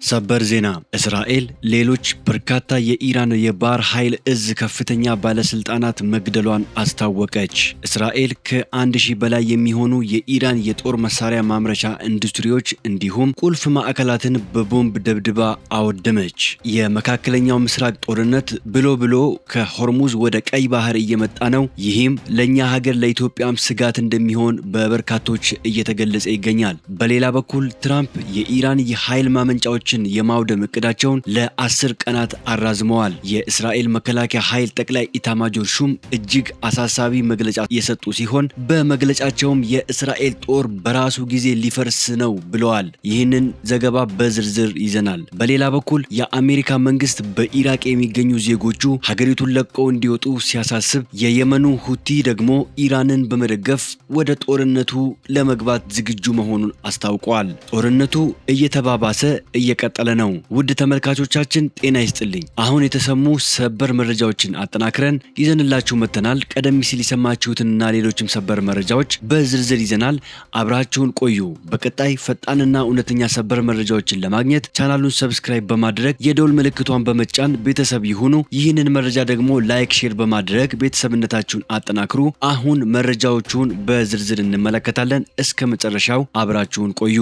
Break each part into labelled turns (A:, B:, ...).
A: ሰበር ዜና እስራኤል ሌሎች በርካታ የኢራን የባህር ኃይል እዝ ከፍተኛ ባለስልጣናት መግደሏን አስታወቀች። እስራኤል ከ1000 በላይ የሚሆኑ የኢራን የጦር መሳሪያ ማምረቻ ኢንዱስትሪዎች እንዲሁም ቁልፍ ማዕከላትን በቦምብ ደብድባ አወደመች። የመካከለኛው ምስራቅ ጦርነት ብሎ ከሆርሙዝ ወደ ቀይ ባህር እየመጣ ነው። ይህም ለኛ ሀገር ለኢትዮጵያም ስጋት እንደሚሆን በበርካቶች እየተገለጸ ይገኛል። በሌላ በኩል ትራምፕ የኢራን የኃይል ማመንጫዎች የማውደም እቅዳቸውን ለ10 ቀናት አራዝመዋል። የእስራኤል መከላከያ ኃይል ጠቅላይ ኢታማጆር ሹም እጅግ አሳሳቢ መግለጫ የሰጡ ሲሆን በመግለጫቸውም የእስራኤል ጦር በራሱ ጊዜ ሊፈርስ ነው ብለዋል። ይህንን ዘገባ በዝርዝር ይዘናል። በሌላ በኩል የአሜሪካ መንግስት በኢራቅ የሚገኙ ዜጎቹ ሀገሪቱን ለቀው እንዲወጡ ሲያሳስብ፣ የየመኑ ሁቲ ደግሞ ኢራንን በመደገፍ ወደ ጦርነቱ ለመግባት ዝግጁ መሆኑን አስታውቋል። ጦርነቱ እየተባባሰ እየቀጠለ ነው። ውድ ተመልካቾቻችን ጤና ይስጥልኝ። አሁን የተሰሙ ሰበር መረጃዎችን አጠናክረን ይዘንላችሁ መጥተናል። ቀደም ሲል የሰማችሁትንና ሌሎችም ሰበር መረጃዎች በዝርዝር ይዘናል። አብራችሁን ቆዩ። በቀጣይ ፈጣንና እውነተኛ ሰበር መረጃዎችን ለማግኘት ቻናሉን ሰብስክራይብ በማድረግ የደውል ምልክቷን በመጫን ቤተሰብ ይሁኑ። ይህንን መረጃ ደግሞ ላይክ፣ ሼር በማድረግ ቤተሰብነታችሁን አጠናክሩ። አሁን መረጃዎቹን በዝርዝር እንመለከታለን። እስከ መጨረሻው አብራችሁን ቆዩ።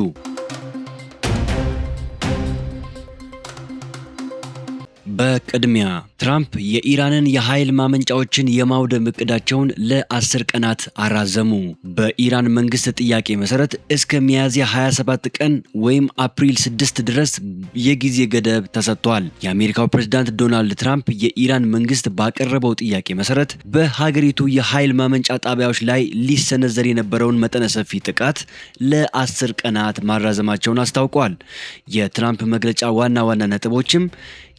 A: በቅድሚያ ትራምፕ የኢራንን የኃይል ማመንጫዎችን የማውደም እቅዳቸውን ለ10 ቀናት አራዘሙ። በኢራን መንግስት ጥያቄ መሰረት እስከ ሚያዝያ 27 ቀን ወይም አፕሪል 6 ድረስ የጊዜ ገደብ ተሰጥቷል። የአሜሪካው ፕሬዝዳንት ዶናልድ ትራምፕ የኢራን መንግስት ባቀረበው ጥያቄ መሰረት በሀገሪቱ የኃይል ማመንጫ ጣቢያዎች ላይ ሊሰነዘር የነበረውን መጠነ ሰፊ ጥቃት ለ10 ቀናት ማራዘማቸውን አስታውቋል። የትራምፕ መግለጫ ዋና ነጥቦችም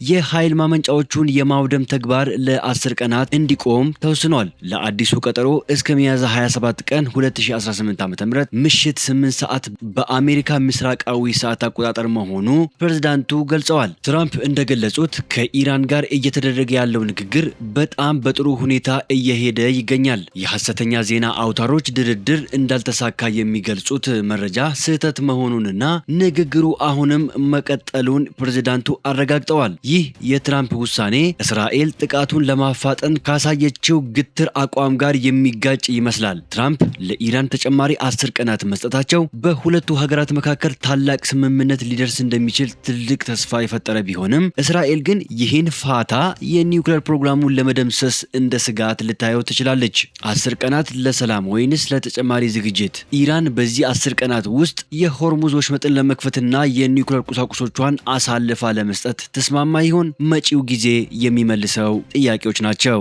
A: የኃይል ማመንጫዎቹን የማውደም ተግባር ለ10 ቀናት እንዲቆም ተወስኗል። ለአዲሱ ቀጠሮ እስከ ሚያዝያ 27 ቀን 2018 ዓ.ም ምሽት 8 ሰዓት በአሜሪካ ምስራቃዊ ሰዓት አቆጣጠር መሆኑ ፕሬዝዳንቱ ገልጸዋል። ትራምፕ እንደገለጹት ከኢራን ጋር እየተደረገ ያለው ንግግር በጣም በጥሩ ሁኔታ እየሄደ ይገኛል። የሐሰተኛ ዜና አውታሮች ድርድር እንዳልተሳካ የሚገልጹት መረጃ ስህተት መሆኑንና ንግግሩ አሁንም መቀጠሉን ፕሬዝዳንቱ አረጋግጠዋል። ይህ የትራምፕ ውሳኔ እስራኤል ጥቃቱን ለማፋጠን ካሳየችው ግትር አቋም ጋር የሚጋጭ ይመስላል። ትራምፕ ለኢራን ተጨማሪ 10 ቀናት መስጠታቸው በሁለቱ ሀገራት መካከል ታላቅ ስምምነት ሊደርስ እንደሚችል ትልቅ ተስፋ የፈጠረ ቢሆንም እስራኤል ግን ይህን ፋታ የኒውክሌር ፕሮግራሙን ለመደምሰስ እንደ ስጋት ልታየው ትችላለች። 10 ቀናት ለሰላም ወይንስ ለተጨማሪ ዝግጅት? ኢራን በዚህ 10 ቀናት ውስጥ የሆርሙዝ ወሽመጥን ለመክፈትና የኒውክሌር ቁሳቁሶቿን አሳልፋ ለመስጠት ተስማማ ይሆን? መጪው ጊዜ የሚመልሰው ጥያቄዎች ናቸው።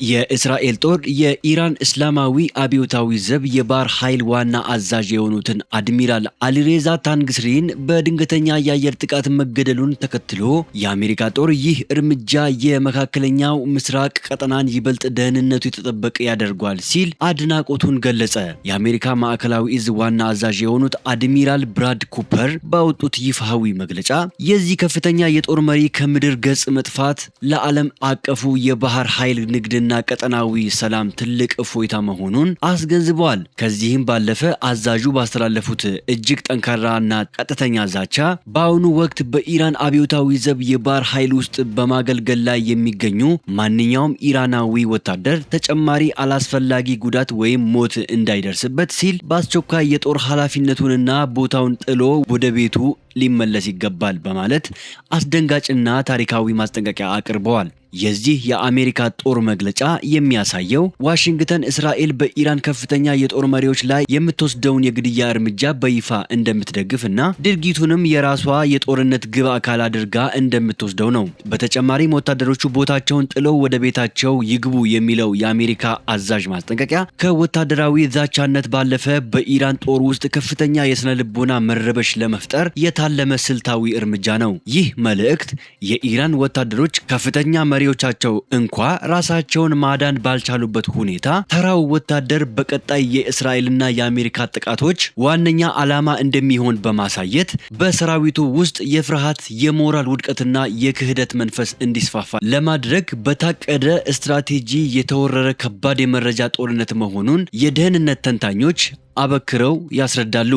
A: የእስራኤል ጦር የኢራን እስላማዊ አብዮታዊ ዘብ የባህር ኃይል ዋና አዛዥ የሆኑትን አድሚራል አሊሬዛ ታንግስሪን በድንገተኛ የአየር ጥቃት መገደሉን ተከትሎ የአሜሪካ ጦር ይህ እርምጃ የመካከለኛው ምስራቅ ቀጠናን ይበልጥ ደህንነቱ የተጠበቀ ያደርጓል ሲል አድናቆቱን ገለጸ። የአሜሪካ ማዕከላዊ እዝ ዋና አዛዥ የሆኑት አድሚራል ብራድ ኩፐር ባወጡት ይፋዊ መግለጫ የዚህ ከፍተኛ የጦር መሪ ከምድር ገጽ መጥፋት ለዓለም አቀፉ የባህር ኃይል ንግድ እና ቀጠናዊ ሰላም ትልቅ እፎይታ መሆኑን አስገንዝበዋል። ከዚህም ባለፈ አዛዡ ባስተላለፉት እጅግ ጠንካራና ቀጥተኛ ዛቻ በአሁኑ ወቅት በኢራን አብዮታዊ ዘብ የባህር ኃይል ውስጥ በማገልገል ላይ የሚገኙ ማንኛውም ኢራናዊ ወታደር ተጨማሪ አላስፈላጊ ጉዳት ወይም ሞት እንዳይደርስበት ሲል በአስቸኳይ የጦር ኃላፊነቱንና ቦታውን ጥሎ ወደ ቤቱ ሊመለስ ይገባል በማለት አስደንጋጭና ታሪካዊ ማስጠንቀቂያ አቅርበዋል። የዚህ የአሜሪካ ጦር መግለጫ የሚያሳየው ዋሽንግተን እስራኤል በኢራን ከፍተኛ የጦር መሪዎች ላይ የምትወስደውን የግድያ እርምጃ በይፋ እንደምትደግፍና ድርጊቱንም የራሷ የጦርነት ግብ አካል አድርጋ እንደምትወስደው ነው። በተጨማሪም ወታደሮቹ ቦታቸውን ጥለው ወደ ቤታቸው ይግቡ የሚለው የአሜሪካ አዛዥ ማስጠንቀቂያ ከወታደራዊ ዛቻነት ባለፈ በኢራን ጦር ውስጥ ከፍተኛ የስነ ልቦና መረበሽ ለመፍጠር የታለመ ስልታዊ እርምጃ ነው። ይህ መልእክት የኢራን ወታደሮች ከፍተኛ መሪዎቻቸው እንኳ ራሳቸውን ማዳን ባልቻሉበት ሁኔታ ተራው ወታደር በቀጣይ የእስራኤልና የአሜሪካ ጥቃቶች ዋነኛ ዓላማ እንደሚሆን በማሳየት በሰራዊቱ ውስጥ የፍርሃት፣ የሞራል ውድቀትና የክህደት መንፈስ እንዲስፋፋ ለማድረግ በታቀደ ስትራቴጂ የተወረረ ከባድ የመረጃ ጦርነት መሆኑን የደህንነት ተንታኞች አበክረው ያስረዳሉ።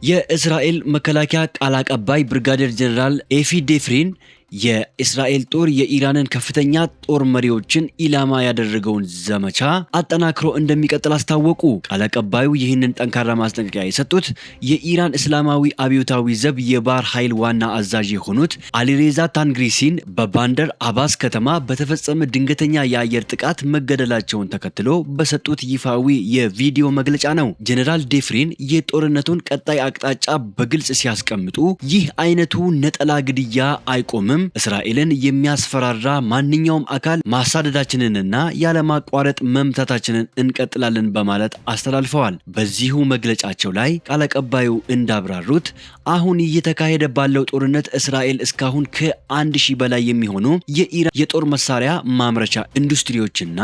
A: የእስራኤል መከላከያ ቃል አቀባይ ብርጋዴር ጀነራል ኤፊ ዴፍሪን የእስራኤል ጦር የኢራንን ከፍተኛ ጦር መሪዎችን ኢላማ ያደረገውን ዘመቻ አጠናክሮ እንደሚቀጥል አስታወቁ። ቃል አቀባዩ ይህንን ጠንካራ ማስጠንቀቂያ የሰጡት የኢራን እስላማዊ አብዮታዊ ዘብ የባህር ኃይል ዋና አዛዥ የሆኑት አሊሬዛ ታንግሪሲን በባንደር አባስ ከተማ በተፈጸመ ድንገተኛ የአየር ጥቃት መገደላቸውን ተከትሎ በሰጡት ይፋዊ የቪዲዮ መግለጫ ነው። ጀነራል ዴፍሪን የጦርነቱን ቀጣይ አቅጣጫ በግልጽ ሲያስቀምጡ ይህ አይነቱ ነጠላ ግድያ አይቆምም፣ እስራኤልን የሚያስፈራራ ማንኛውም አካል ማሳደዳችንንና ያለማቋረጥ መምታታችንን እንቀጥላለን በማለት አስተላልፈዋል። በዚሁ መግለጫቸው ላይ ቃል አቀባዩ እንዳብራሩት አሁን እየተካሄደ ባለው ጦርነት እስራኤል እስካሁን ከ1000 በላይ የሚሆኑ የኢራን የጦር መሳሪያ ማምረቻ ኢንዱስትሪዎችና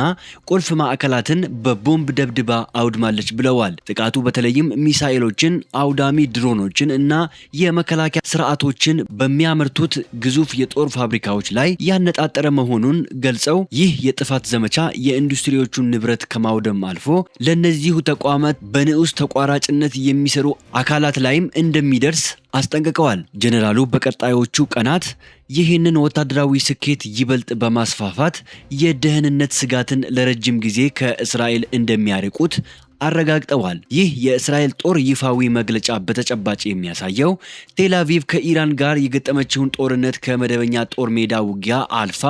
A: ቁልፍ ማዕከላትን በቦምብ ደብድባ አውድማለች ብለዋል። ጥቃቱ በተለይም ሚሳኤሎችን፣ አውዳሚ ድሮኖችን እና የመከላከያ ስርዓቶችን በሚያመርቱት ግዙፍ የጦር ፋብሪካዎች ላይ ያነጣጠረ መሆኑን ገልጸው ይህ የጥፋት ዘመቻ የኢንዱስትሪዎቹን ንብረት ከማውደም አልፎ ለነዚሁ ተቋማት በንዑስ ተቋራጭነት የሚሰሩ አካላት ላይም እንደሚደርስ አስጠንቅቀዋል። ጀነራሉ በቀጣዮቹ ቀናት ይህንን ወታደራዊ ስኬት ይበልጥ በማስፋፋት የደህንነት ስጋትን ለረጅም ጊዜ ከእስራኤል እንደሚያርቁት አረጋግጠዋል። ይህ የእስራኤል ጦር ይፋዊ መግለጫ በተጨባጭ የሚያሳየው ቴል አቪቭ ከኢራን ጋር የገጠመችውን ጦርነት ከመደበኛ ጦር ሜዳ ውጊያ አልፋ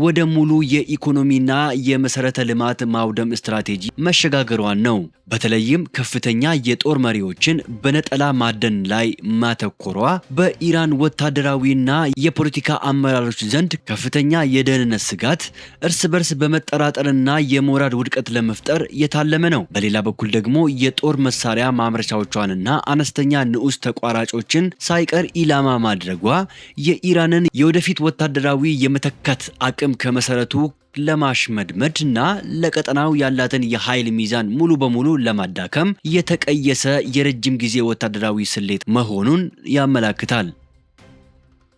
A: ወደ ሙሉ የኢኮኖሚና የመሰረተ ልማት ማውደም ስትራቴጂ መሸጋገሯን ነው። በተለይም ከፍተኛ የጦር መሪዎችን በነጠላ ማደን ላይ ማተኮሯ በኢራን ወታደራዊና የፖለቲካ አመራሮች ዘንድ ከፍተኛ የደህንነት ስጋት፣ እርስ በርስ በመጠራጠርና የሞራል ውድቀት ለመፍጠር የታለመ ነው። በሌላ በኩል ደግሞ የጦር መሳሪያ ማምረቻዎቿንና አነስተኛ ንዑስ ተቋራጮችን ሳይቀር ኢላማ ማድረጓ የኢራንን የወደፊት ወታደራዊ የመተካት አቅም ከመሰረቱ ለማሽመድመድ እና ለቀጠናው ያላትን የኃይል ሚዛን ሙሉ በሙሉ ለማዳከም የተቀየሰ የረጅም ጊዜ ወታደራዊ ስሌት መሆኑን ያመለክታል።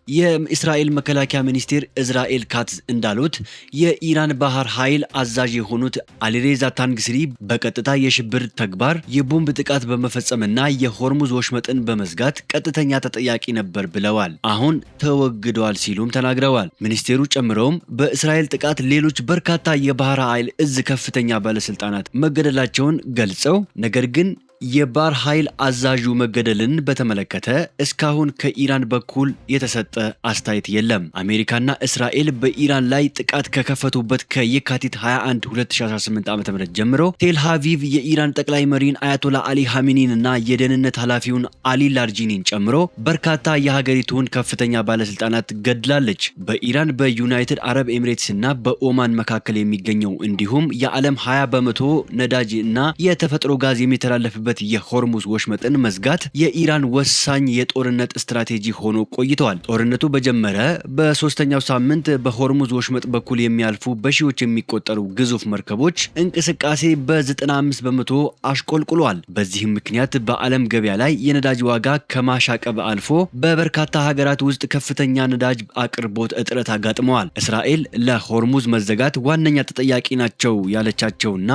A: የእስራኤል መከላከያ ሚኒስቴር እስራኤል ካትዝ እንዳሉት የኢራን ባህር ኃይል አዛዥ የሆኑት አሊሬዛ ታንግስሪ በቀጥታ የሽብር ተግባር የቦምብ ጥቃት በመፈጸምና የሆርሙዝ ወሽመጥን በመዝጋት ቀጥተኛ ተጠያቂ ነበር ብለዋል። አሁን ተወግደዋል ሲሉም ተናግረዋል። ሚኒስቴሩ ጨምረውም በእስራኤል ጥቃት ሌሎች በርካታ የባህር ኃይል እዝ ከፍተኛ ባለስልጣናት መገደላቸውን ገልጸው ነገር ግን የባህር ኃይል አዛዡ መገደልን በተመለከተ እስካሁን ከኢራን በኩል የተሰጠ አስተያየት የለም። አሜሪካና እስራኤል በኢራን ላይ ጥቃት ከከፈቱበት ከየካቲት 21 2018 ዓ.ም ጀምሮ ቴል አቪቭ የኢራን ጠቅላይ መሪን አያቶላ አሊ ኻሜኒንና የደህንነት ኃላፊውን አሊ ላርጂኒን ጨምሮ በርካታ የሀገሪቱን ከፍተኛ ባለስልጣናት ገድላለች። በኢራን በዩናይትድ አረብ ኤሚሬትስ እና በኦማን መካከል የሚገኘው እንዲሁም የዓለም 20 በመቶ ነዳጅ እና የተፈጥሮ ጋዝ የሚተላለፍበት የሆርሙዝ ወሽመጥን መዝጋት የኢራን ወሳኝ የጦርነት ስትራቴጂ ሆኖ ቆይተዋል። ጦርነቱ በጀመረ በሶስተኛው ሳምንት በሆርሙዝ ወሽመጥ በኩል የሚያልፉ በሺዎች የሚቆጠሩ ግዙፍ መርከቦች እንቅስቃሴ በ95 በመቶ አሽቆልቁሏል። በዚህም ምክንያት በዓለም ገበያ ላይ የነዳጅ ዋጋ ከማሻቀብ አልፎ በበርካታ ሀገራት ውስጥ ከፍተኛ ነዳጅ አቅርቦት እጥረት አጋጥመዋል። እስራኤል ለሆርሙዝ መዘጋት ዋነኛ ተጠያቂ ናቸው ያለቻቸውና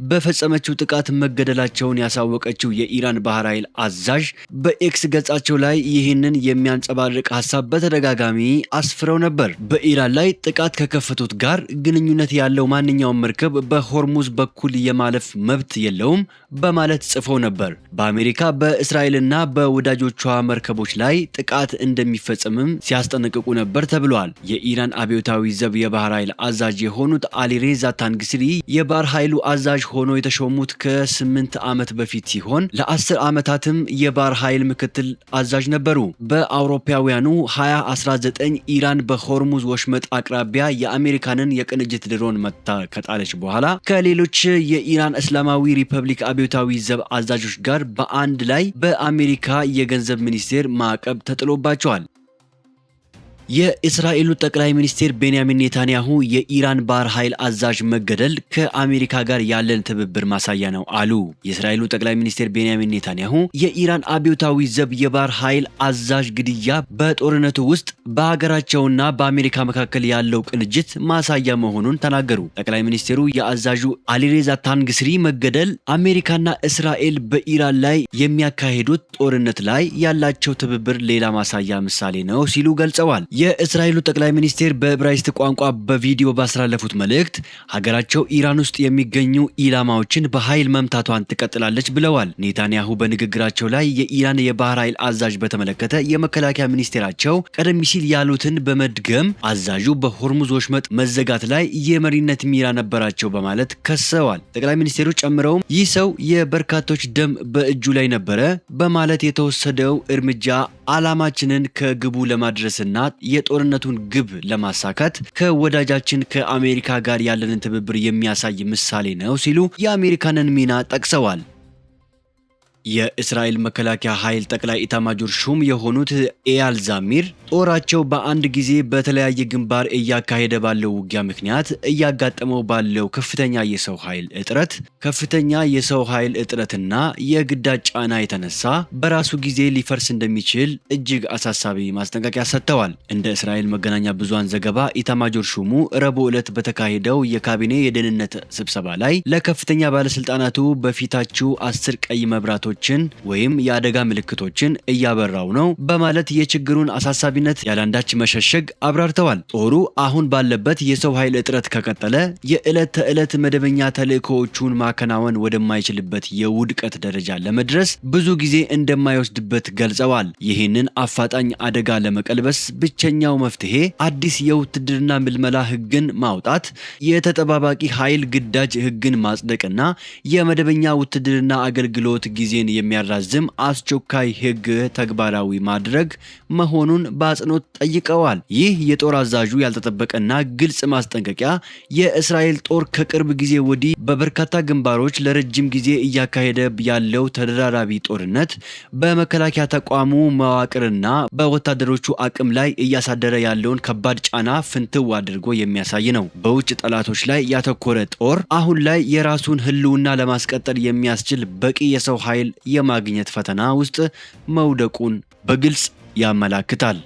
A: በፈጸመችው ጥቃት መገደላቸውን ያሳወቀችው የኢራን ባህር ኃይል አዛዥ በኤክስ ገጻቸው ላይ ይህንን የሚያንጸባርቅ ሀሳብ በተደጋጋሚ አስፍረው ነበር። በኢራን ላይ ጥቃት ከከፈቱት ጋር ግንኙነት ያለው ማንኛውም መርከብ በሆርሙዝ በኩል የማለፍ መብት የለውም በማለት ጽፈው ነበር። በአሜሪካ በእስራኤልና በወዳጆቿ መርከቦች ላይ ጥቃት እንደሚፈጸምም ሲያስጠነቅቁ ነበር ተብሏል። የኢራን አብዮታዊ ዘብ የባህር ኃይል አዛዥ የሆኑት አሊሬዛ ታንግስሪ የባህር ኃይሉ አዛዥ ሆኖ የተሾሙት ከ8 ዓመት በፊት ሲሆን ለ10 ዓመታትም የባህር ኃይል ምክትል አዛዥ ነበሩ። በአውሮፓውያኑ 2019 ኢራን በሆርሙዝ ወሽመጥ አቅራቢያ የአሜሪካንን የቅንጅት ድሮን መታ ከጣለች በኋላ ከሌሎች የኢራን እስላማዊ ሪፐብሊክ አብዮታዊ ዘብ አዛዦች ጋር በአንድ ላይ በአሜሪካ የገንዘብ ሚኒስቴር ማዕቀብ ተጥሎባቸዋል። የእስራኤሉ ጠቅላይ ሚኒስትር ቤንያሚን ኔታንያሁ የኢራን ባህር ኃይል አዛዥ መገደል ከአሜሪካ ጋር ያለን ትብብር ማሳያ ነው አሉ። የእስራኤሉ ጠቅላይ ሚኒስትር ቤንያሚን ኔታንያሁ የኢራን አብዮታዊ ዘብ የባህር ኃይል አዛዥ ግድያ በጦርነቱ ውስጥ በሀገራቸውና በአሜሪካ መካከል ያለው ቅንጅት ማሳያ መሆኑን ተናገሩ። ጠቅላይ ሚኒስትሩ የአዛዡ አሊሬዛ ታንግስሪ መገደል አሜሪካና እስራኤል በኢራን ላይ የሚያካሂዱት ጦርነት ላይ ያላቸው ትብብር ሌላ ማሳያ ምሳሌ ነው ሲሉ ገልጸዋል። የእስራኤሉ ጠቅላይ ሚኒስትር በዕብራይስጥ ቋንቋ በቪዲዮ ባስተላለፉት መልእክት ሀገራቸው ኢራን ውስጥ የሚገኙ ኢላማዎችን በኃይል መምታቷን ትቀጥላለች ብለዋል። ኔታንያሁ በንግግራቸው ላይ የኢራን የባህር ኃይል አዛዥ በተመለከተ የመከላከያ ሚኒስቴራቸው ቀደም ሲል ያሉትን በመድገም አዛዡ በሆርሙዝ ወሽመጥ መዘጋት ላይ የመሪነት ሚና ነበራቸው በማለት ከሰዋል። ጠቅላይ ሚኒስትሩ ጨምረውም ይህ ሰው የበርካቶች ደም በእጁ ላይ ነበረ በማለት የተወሰደው እርምጃ ዓላማችንን ከግቡ ለማድረስና የጦርነቱን ግብ ለማሳካት ከወዳጃችን ከአሜሪካ ጋር ያለንን ትብብር የሚያሳይ ምሳሌ ነው ሲሉ የአሜሪካንን ሚና ጠቅሰዋል። የእስራኤል መከላከያ ኃይል ጠቅላይ ኢታማጆር ሹም የሆኑት ኤያል ዛሚር ጦራቸው በአንድ ጊዜ በተለያየ ግንባር እያካሄደ ባለው ውጊያ ምክንያት እያጋጠመው ባለው ከፍተኛ የሰው ኃይል እጥረትና የግዳጅ ጫና የተነሳ በራሱ ጊዜ ሊፈርስ እንደሚችል እጅግ አሳሳቢ ማስጠንቀቂያ ሰጥተዋል። እንደ እስራኤል መገናኛ ብዙሃን ዘገባ ኢታማጆር ሹሙ ረቡዕ ዕለት በተካሄደው የካቢኔ የደህንነት ስብሰባ ላይ ለከፍተኛ ባለስልጣናቱ በፊታችሁ 10 ቀይ መብራቶች ወይም የአደጋ ምልክቶችን እያበራው ነው በማለት የችግሩን አሳሳቢነት ያላንዳች መሸሸግ አብራርተዋል። ጦሩ አሁን ባለበት የሰው ኃይል እጥረት ከቀጠለ የዕለት ተዕለት መደበኛ ተልዕኮዎቹን ማከናወን ወደማይችልበት የውድቀት ደረጃ ለመድረስ ብዙ ጊዜ እንደማይወስድበት ገልጸዋል። ይህንን አፋጣኝ አደጋ ለመቀልበስ ብቸኛው መፍትሄ አዲስ የውትድርና ምልመላ ሕግን ማውጣት፣ የተጠባባቂ ኃይል ግዳጅ ሕግን ማጽደቅና የመደበኛ ውትድርና አገልግሎት ጊዜ የሚያራዝም አስቸኳይ ሕግ ተግባራዊ ማድረግ መሆኑን በአጽንኦት ጠይቀዋል። ይህ የጦር አዛዡ ያልተጠበቀና ግልጽ ማስጠንቀቂያ የእስራኤል ጦር ከቅርብ ጊዜ ወዲህ በበርካታ ግንባሮች ለረጅም ጊዜ እያካሄደ ያለው ተደራራቢ ጦርነት በመከላከያ ተቋሙ መዋቅርና በወታደሮቹ አቅም ላይ እያሳደረ ያለውን ከባድ ጫና ፍንትው አድርጎ የሚያሳይ ነው። በውጭ ጠላቶች ላይ ያተኮረ ጦር አሁን ላይ የራሱን ሕልውና ለማስቀጠል የሚያስችል በቂ የሰው ኃይል የማግኘት ፈተና ውስጥ መውደቁን በግልጽ ያመላክታል።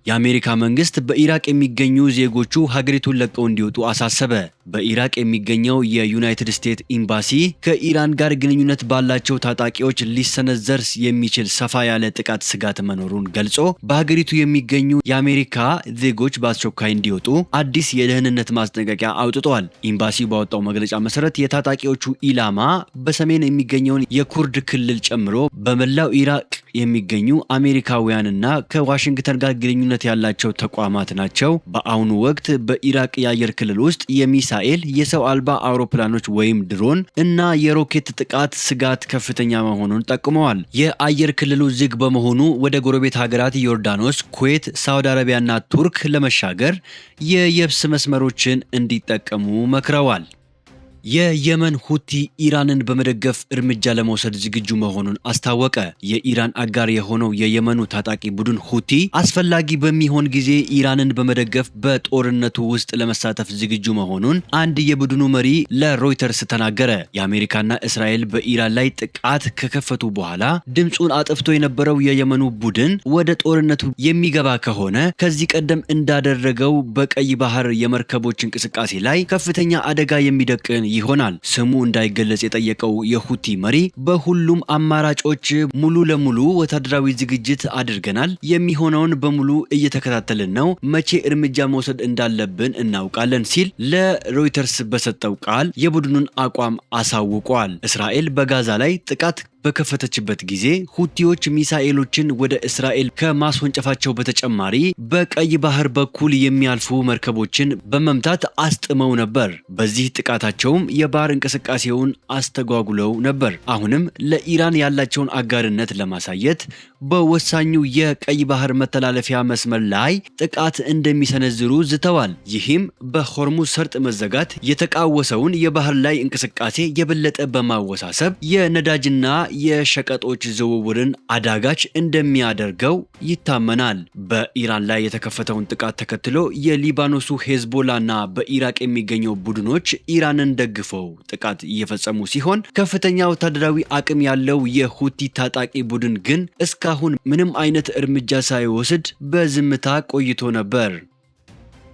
A: የአሜሪካ መንግስት በኢራቅ የሚገኙ ዜጎቹ ሀገሪቱን ለቀው እንዲወጡ አሳሰበ። በኢራቅ የሚገኘው የዩናይትድ ስቴትስ ኤምባሲ ከኢራን ጋር ግንኙነት ባላቸው ታጣቂዎች ሊሰነዘር የሚችል ሰፋ ያለ ጥቃት ስጋት መኖሩን ገልጾ በሀገሪቱ የሚገኙ የአሜሪካ ዜጎች በአስቸኳይ እንዲወጡ አዲስ የደህንነት ማስጠንቀቂያ አውጥቷል። ኤምባሲው ባወጣው መግለጫ መሰረት የታጣቂዎቹ ኢላማ በሰሜን የሚገኘውን የኩርድ ክልል ጨምሮ በመላው ኢራቅ የሚገኙ አሜሪካውያንና ከዋሽንግተን ጋር ግንኙነት ያላቸው ተቋማት ናቸው። በአሁኑ ወቅት በኢራቅ የአየር ክልል ውስጥ የሚሳኤል የሰው አልባ አውሮፕላኖች ወይም ድሮን እና የሮኬት ጥቃት ስጋት ከፍተኛ መሆኑን ጠቁመዋል። የአየር ክልሉ ዝግ በመሆኑ ወደ ጎረቤት ሀገራት ዮርዳኖስ፣ ኩዌት፣ ሳውዲ አረቢያና ቱርክ ለመሻገር የየብስ መስመሮችን እንዲጠቀሙ መክረዋል። የየመን ሁቲ ኢራንን በመደገፍ እርምጃ ለመውሰድ ዝግጁ መሆኑን አስታወቀ። የኢራን አጋር የሆነው የየመኑ ታጣቂ ቡድን ሁቲ አስፈላጊ በሚሆን ጊዜ ኢራንን በመደገፍ በጦርነቱ ውስጥ ለመሳተፍ ዝግጁ መሆኑን አንድ የቡድኑ መሪ ለሮይተርስ ተናገረ። የአሜሪካና እስራኤል በኢራን ላይ ጥቃት ከከፈቱ በኋላ ድምፁን አጥፍቶ የነበረው የየመኑ ቡድን ወደ ጦርነቱ የሚገባ ከሆነ ከዚህ ቀደም እንዳደረገው በቀይ ባህር የመርከቦች እንቅስቃሴ ላይ ከፍተኛ አደጋ የሚደቅን ይሆናል። ስሙ እንዳይገለጽ የጠየቀው የሁቲ መሪ በሁሉም አማራጮች ሙሉ ለሙሉ ወታደራዊ ዝግጅት አድርገናል፣ የሚሆነውን በሙሉ እየተከታተልን ነው፣ መቼ እርምጃ መውሰድ እንዳለብን እናውቃለን ሲል ለሮይተርስ በሰጠው ቃል የቡድኑን አቋም አሳውቋል። እስራኤል በጋዛ ላይ ጥቃት በከፈተችበት ጊዜ ሁቲዎች ሚሳኤሎችን ወደ እስራኤል ከማስወንጨፋቸው በተጨማሪ በቀይ ባህር በኩል የሚያልፉ መርከቦችን በመምታት አስጥመው ነበር። በዚህ ጥቃታቸውም የባህር እንቅስቃሴውን አስተጓጉለው ነበር። አሁንም ለኢራን ያላቸውን አጋርነት ለማሳየት በወሳኙ የቀይ ባህር መተላለፊያ መስመር ላይ ጥቃት እንደሚሰነዝሩ ዝተዋል። ይህም በሆርሙዝ ሰርጥ መዘጋት የተቃወሰውን የባህር ላይ እንቅስቃሴ የበለጠ በማወሳሰብ የነዳጅና የሸቀጦች ዝውውርን አዳጋች እንደሚያደርገው ይታመናል። በኢራን ላይ የተከፈተውን ጥቃት ተከትሎ የሊባኖሱ ሄዝቦላና በኢራቅ የሚገኙ ቡድኖች ኢራንን ደግፈው ጥቃት እየፈጸሙ ሲሆን ከፍተኛ ወታደራዊ አቅም ያለው የሁቲ ታጣቂ ቡድን ግን እስካሁን ምንም አይነት እርምጃ ሳይወስድ በዝምታ ቆይቶ ነበር።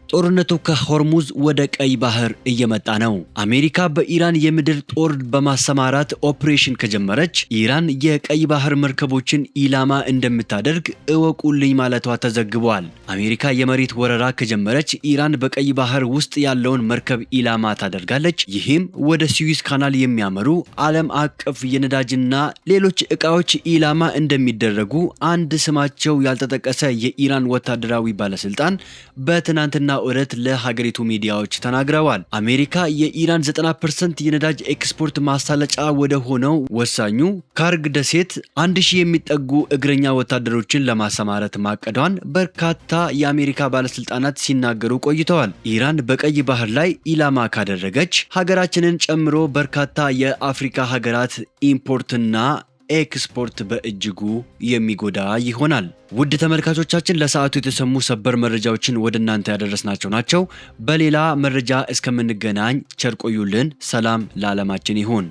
A: ጦርነቱ ከሆርሙዝ ወደ ቀይ ባህር እየመጣ ነው። አሜሪካ በኢራን የምድር ጦር በማሰማራት ኦፕሬሽን ከጀመረች ኢራን የቀይ ባህር መርከቦችን ኢላማ እንደምታደርግ እወቁልኝ ማለቷ ተዘግቧል። አሜሪካ የመሬት ወረራ ከጀመረች ኢራን በቀይ ባህር ውስጥ ያለውን መርከብ ኢላማ ታደርጋለች። ይህም ወደ ስዊዝ ካናል የሚያመሩ ዓለም አቀፍ የነዳጅና ሌሎች ዕቃዎች ኢላማ እንደሚደረጉ አንድ ስማቸው ያልተጠቀሰ የኢራን ወታደራዊ ባለስልጣን በትናንትና ዕለት ለሀገሪቱ ሚዲያዎች ተናግረዋል። አሜሪካ የኢራን 90% የነዳጅ ኤክስፖርት ማሳለጫ ወደ ሆነው ወሳኙ ካርግ ደሴት 1000 የሚጠጉ እግረኛ ወታደሮችን ለማሰማራት ማቀዷን በርካታ የአሜሪካ ባለስልጣናት ሲናገሩ ቆይተዋል። ኢራን በቀይ ባህር ላይ ኢላማ ካደረገች ሀገራችንን ጨምሮ በርካታ የአፍሪካ ሀገራት ኢምፖርትና ኤክስፖርት በእጅጉ የሚጎዳ ይሆናል። ውድ ተመልካቾቻችን ለሰዓቱ የተሰሙ ሰበር መረጃዎችን ወደ እናንተ ያደረስናቸው ናቸው። በሌላ መረጃ እስከምንገናኝ ቸር ቆዩልን። ሰላም ለዓለማችን ይሁን።